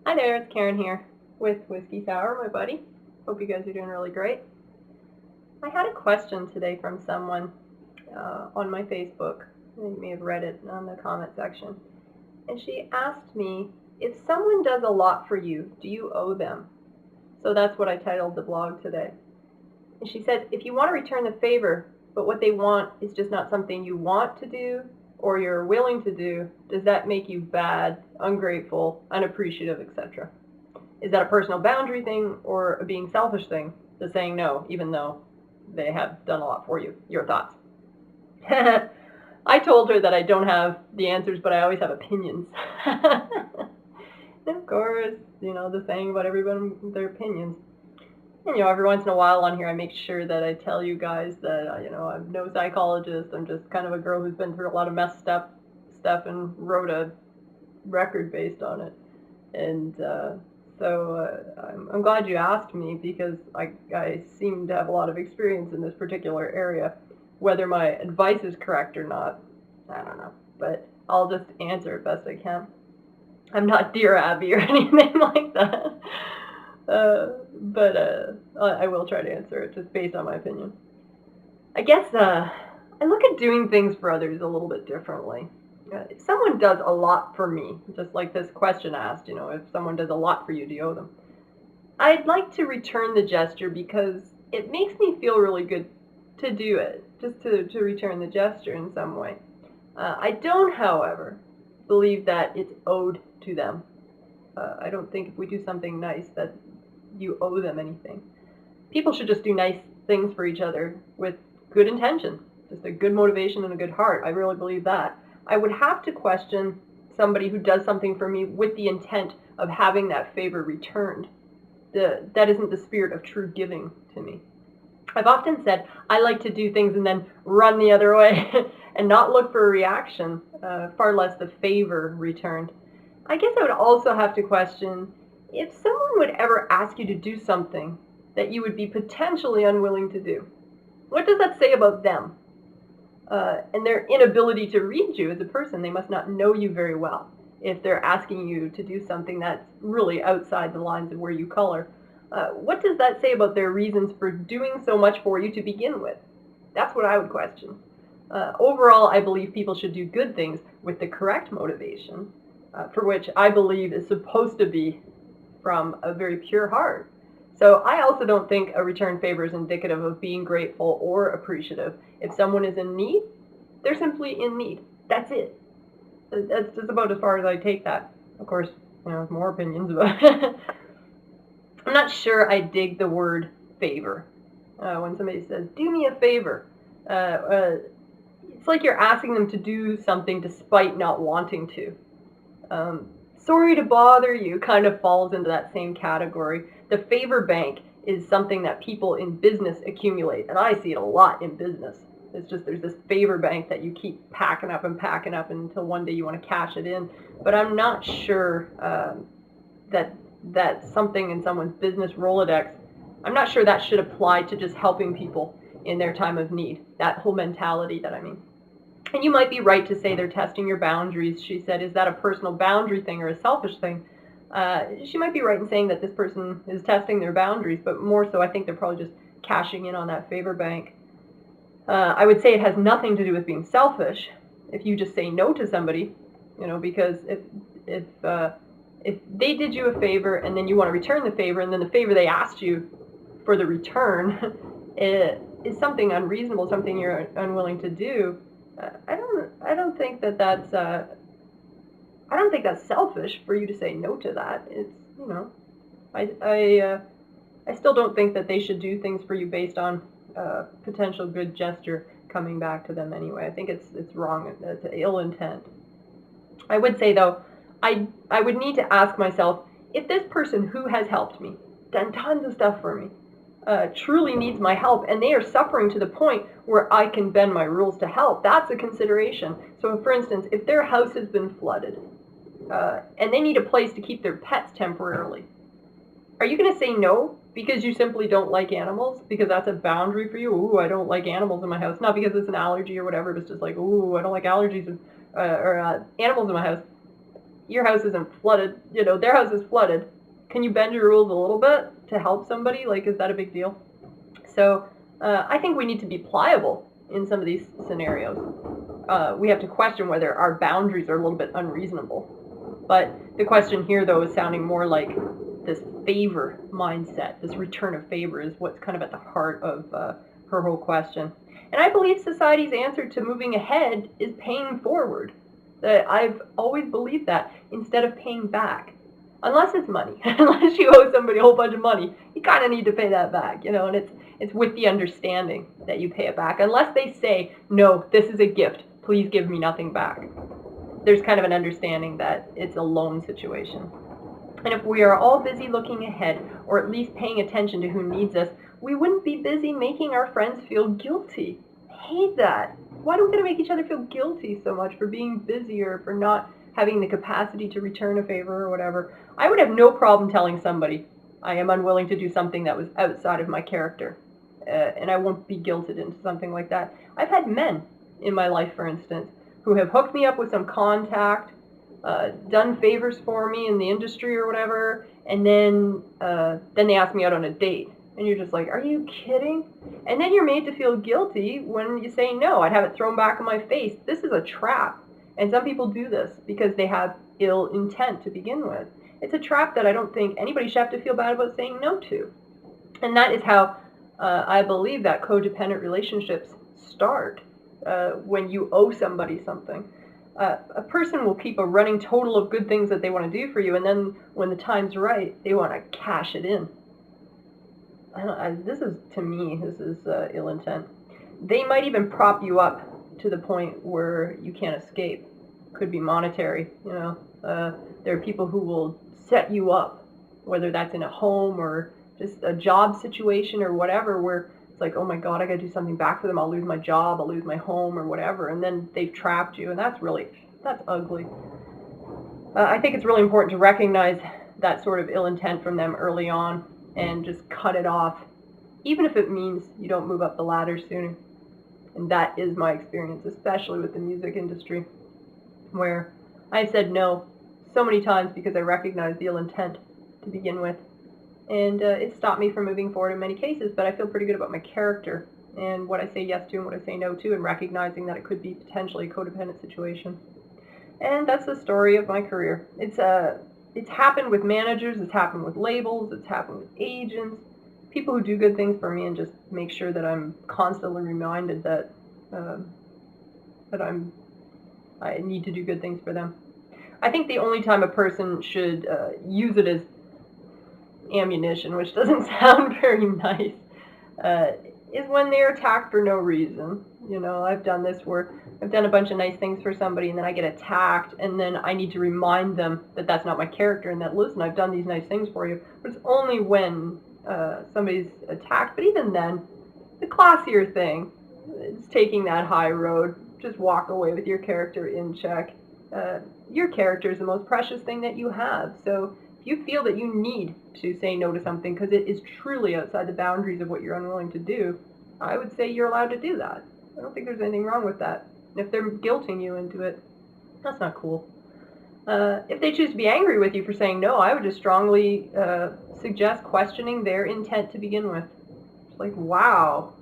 Hi there, it's Karen here with Whiskey Sour, my buddy. Hope you guys are doing really great. I had a question today from someone on my Facebook. You may have read it on the comment section. And she asked me, if someone does a lot for you, do you owe them? So that's what I titled the blog today. And she said, if you want to return the favor, but what they want is just not something you want to do or you're willing to do, does that make you bad, ungrateful, unappreciative, etc.? Is that a personal boundary thing or a being selfish thing, the saying no, even though they have done a lot for you? Your thoughts? I told her that I don't have the answers, but I always have opinions. And of course, the saying about everyone with their opinions. And, every once in a while on here, I make sure that I tell you guys that, I'm no psychologist. I'm just kind of a girl who's been through a lot of messed up stuff and wrote a record based on it. And I'm glad you asked me, because I seem to have a lot of experience in this particular area. Whether my advice is correct or not, I don't know. But I'll just answer it best I can. I'm not Dear Abby or anything like that. But I will try to answer it just based on my opinion. I guess I look at doing things for others a little bit differently. If someone does a lot for me, just like this question asked, if someone does a lot for you, do you owe them? I'd like to return the gesture because it makes me feel really good to do it, just to return the gesture in some way. I don't, however, believe that it's owed to them. I don't think if we do something nice that you owe them anything. People should just do nice things for each other with good intention, just a good motivation and a good heart. I really believe that. I would have to question somebody who does something for me with the intent of having that favor returned. That isn't the spirit of true giving to me. I've often said I like to do things and then run the other way and not look for a reaction, far less the favor returned. I guess I would also have to question if someone would ever ask you to do something that you would be potentially unwilling to do. What does that say about them? And their inability to read you as a person. They must not know you very well if they're asking you to do something that's really outside the lines of where you color. What does that say about their reasons for doing so much for you to begin with? That's what I would question. Overall, I believe people should do good things with the correct motivation, for which I believe is supposed to be from a very pure heart. So I also don't think a return favor is indicative of being grateful or appreciative. If someone is in need, they're simply in need. That's it. That's just about as far as I take that. Of course, more opinions about it. I'm not sure I dig the word favor. When somebody says, do me a favor, it's like you're asking them to do something despite not wanting to. Sorry to bother you kind of falls into that same category. The favor bank is something that people in business accumulate, and I see it a lot in business. It's just there's this favor bank that you keep packing up until one day you want to cash it in. But I'm not sure that something in someone's business Rolodex, I'm not sure that should apply to just helping people in their time of need. That whole mentality that I mean. And you might be right to say they're testing your boundaries. She said, is that a personal boundary thing or a selfish thing? She might be right in saying that this person is testing their boundaries, but more so I think they're probably just cashing in on that favor bank. I would say it has nothing to do with being selfish. If you just say no to somebody, because if they did you a favor and then you want to return the favor, and then the favor they asked you for the return is something unreasonable, something you're unwilling to do, I don't think that's I don't think that's selfish for you to say no to that. It's I still don't think that they should do things for you based on potential good gesture coming back to them anyway. I think it's wrong. It's ill intent. I would say though, I would need to ask myself if this person who has helped me, done tons of stuff for me, truly needs my help, and they are suffering to the point where I can bend my rules to help. That's a consideration. So for instance, if their house has been flooded and they need a place to keep their pets temporarily, are you going to say no because you simply don't like animals? Because that's a boundary for you? Ooh, I don't like animals in my house. Not because it's an allergy or whatever, but it's just like, ooh, I don't like allergies or animals in my house. your house isn't flooded, their house is flooded. Can you bend your rules a little bit to help somebody? Like, is that a big deal? So I think we need to be pliable in some of these scenarios. We have to question whether our boundaries are a little bit unreasonable. But the question here, though, is sounding more like this favor mindset, this return of favor is what's kind of at the heart of her whole question. And I believe society's answer to moving ahead is paying forward. I've always believed that instead of paying back. Unless it's money, unless you owe somebody a whole bunch of money, you kind of need to pay that back, and it's with the understanding that you pay it back. Unless they say, no, this is a gift, please give me nothing back. There's kind of an understanding that it's a loan situation. And if we are all busy looking ahead, or at least paying attention to who needs us, we wouldn't be busy making our friends feel guilty. I hate that. Why do we gotta make each other feel guilty so much for being busy or for not having the capacity to return a favor or whatever? I would have no problem telling somebody I am unwilling to do something that was outside of my character. And I won't be guilted into something like that. I've had men in my life, for instance, who have hooked me up with some contact, done favors for me in the industry or whatever, and then they ask me out on a date. And you're just like, are you kidding? And then you're made to feel guilty when you say no. I'd have it thrown back in my face. This is a trap. And some people do this because they have ill intent to begin with. It's a trap that I don't think anybody should have to feel bad about saying no to. And that is how I believe that codependent relationships start. When you owe somebody something. A person will keep a running total of good things that they want to do for you, and then when the time's right, they want to cash it in. This is ill intent. They might even prop you up to the point where you can't escape. Could be monetary, there are people who will set you up, whether that's in a home or just a job situation or whatever, where it's like, oh my God, I gotta do something back for them. I'll lose my job, I'll lose my home or whatever. And then they've trapped you, and that's ugly. I think it's really important to recognize that sort of ill intent from them early on and just cut it off, even if it means you don't move up the ladder sooner. And that is my experience, especially with the music industry, where I said no so many times because I recognized the ill intent to begin with. And it stopped me from moving forward in many cases, but I feel pretty good about my character and what I say yes to and what I say no to, and recognizing that it could be potentially a codependent situation. And that's the story of my career. It's happened with managers, it's happened with labels, it's happened with agents, people who do good things for me and just make sure that I'm constantly reminded that I need to do good things for them. I think the only time a person should use it as ammunition, which doesn't sound very nice, is when they're attacked for no reason. I've done this where I've done a bunch of nice things for somebody and then I get attacked, and then I need to remind them that that's not my character and that, listen, I've done these nice things for you. But it's only when somebody's attacked. But even then, the classier thing is taking that high road. Just walk away with your character in check. Your character is the most precious thing that you have. So if you feel that you need to say no to something because it is truly outside the boundaries of what you're unwilling to do, I would say you're allowed to do that. I don't think there's anything wrong with that. If they're guilting you into it, that's not cool. If they choose to be angry with you for saying no, I would just strongly suggest questioning their intent to begin with. It's like, wow,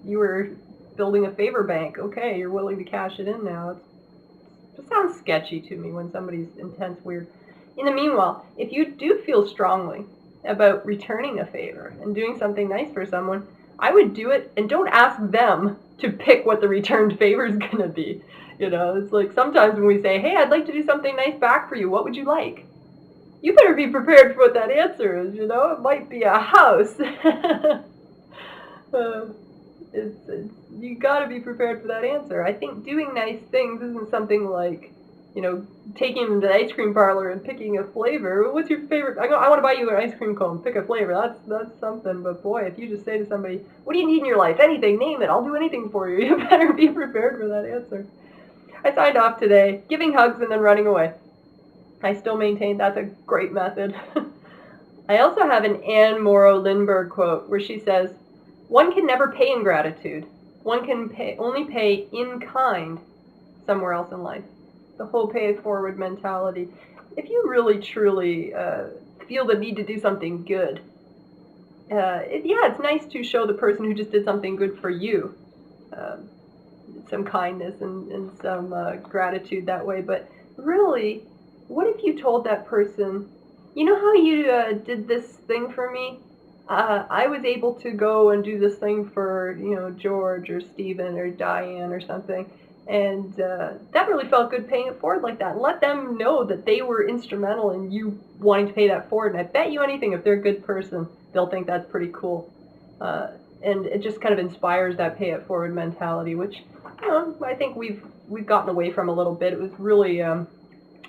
you were building a favor bank. Okay, you're willing to cash it in now. It sounds sketchy to me when somebody's intent's weird. In the meanwhile, if you do feel strongly about returning a favor and doing something nice for someone, I would do it, and don't ask them to pick what the returned favor is going to be. It's like sometimes when we say, hey, I'd like to do something nice back for you, what would you like? You better be prepared for what that answer is, it might be a house. You got to be prepared for that answer. I think doing nice things isn't something like, taking them to the ice cream parlor and picking a flavor. What's your favorite? I want to buy you an ice cream cone. Pick a flavor. That's something. But boy, if you just say to somebody, what do you need in your life? Anything, name it. I'll do anything for you. You better be prepared for that answer. I signed off today, giving hugs and then running away. I still maintain that's a great method. I also have an Anne Morrow Lindbergh quote where she says, one can never pay in gratitude. One can only pay in kind somewhere else in life. the whole pay it forward mentality. If you really truly feel the need to do something good, yeah, it's nice to show the person who just did something good for you um, some kindness and some gratitude that way. But really, what if you told that person, you know how you did this thing for me? I was able to go and do this thing for, George or Stephen or Diane or something. And that really felt good paying it forward like that. And let them know that they were instrumental in you wanting to pay that forward. And I bet you anything, if they're a good person, they'll think that's pretty cool. Uh, and it just kind of inspires that pay it forward mentality, which I think we've gotten away from a little bit. It was really it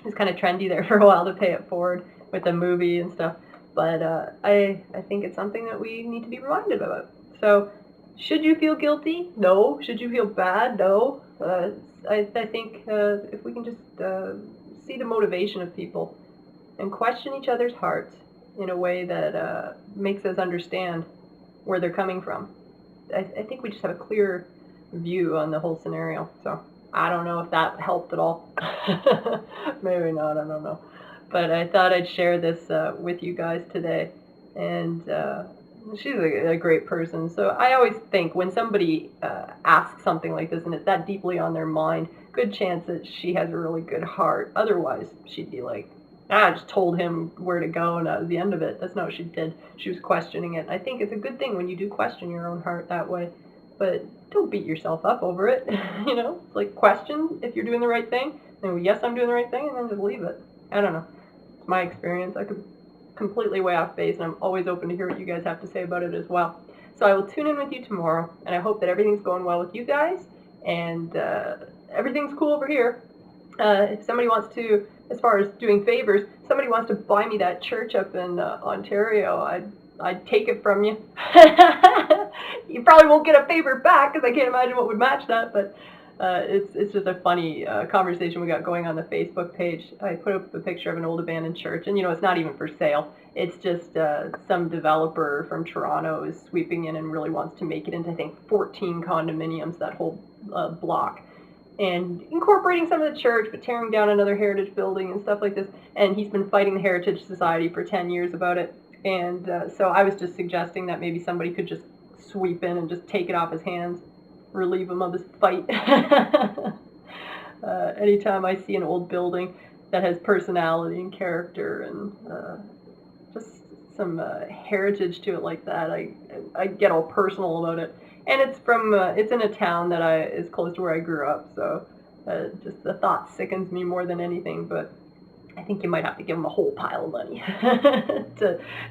was kind of trendy there for a while to pay it forward with the movie and stuff. But I think it's something that we need to be reminded about. So, should you feel guilty? No. Should you feel bad? No. I think if we can just see the motivation of people and question each other's hearts in a way that makes us understand where they're coming from, I think we just have a clear view on the whole scenario. So I don't know if that helped at all. Maybe not. I don't know. But I thought I'd share this with you guys today. And she's a great person. So I always think when somebody asks something like this and it's that deeply on their mind, good chance that she has a really good heart. Otherwise, she'd be like, I just told him where to go and that was the end of it. That's not what she did. She was questioning it. I think it's a good thing when you do question your own heart that way. But don't beat yourself up over it. It's like question if you're doing the right thing. And yes, I'm doing the right thing, and then just leave it. I don't know. It's my experience. I could completely way off base, and I'm always open to hear what you guys have to say about it as well. So I will tune in with you tomorrow, and I hope that everything's going well with you guys, and everything's cool over here. If somebody wants to, as far as doing favors, somebody wants to buy me that church up in Ontario, I'd take it from you. You probably won't get a favor back because I can't imagine what would match that, but it's just a funny conversation we got going on the Facebook page. I put up a picture of an old abandoned church, and it's not even for sale. It's just some developer from Toronto is sweeping in and really wants to make it into, I think, 14 condominiums, that whole block, and incorporating some of the church, but tearing down another heritage building and stuff like this. And he's been fighting the Heritage Society for 10 years about it. And so I was just suggesting that maybe somebody could just sweep in and just take it off his hands, relieve him of his fight. Anytime I see an old building that has personality and character and just some heritage to it like that, I get all personal about it. And it's in a town that is close to where I grew up, so just the thought sickens me more than anything. But I think you might have to give him a whole pile of money.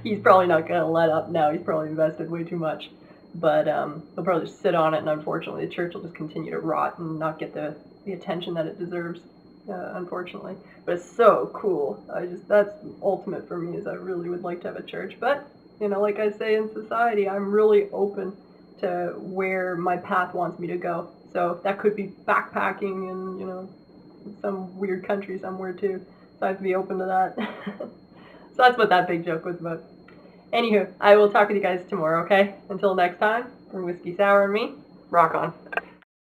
He's probably not going to let up now. He's probably invested way too much. But he'll probably just sit on it, and unfortunately the church will just continue to rot and not get the attention that it deserves, unfortunately. But it's so cool. That's ultimate for me, is I really would like to have a church. But, like I say, in society, I'm really open to where my path wants me to go. So that could be backpacking in, some weird country somewhere too. So I have to be open to that. So that's what that big joke was about. Anywho, I will talk with you guys tomorrow, okay? Until next time, from Whiskey Sour and me, rock on.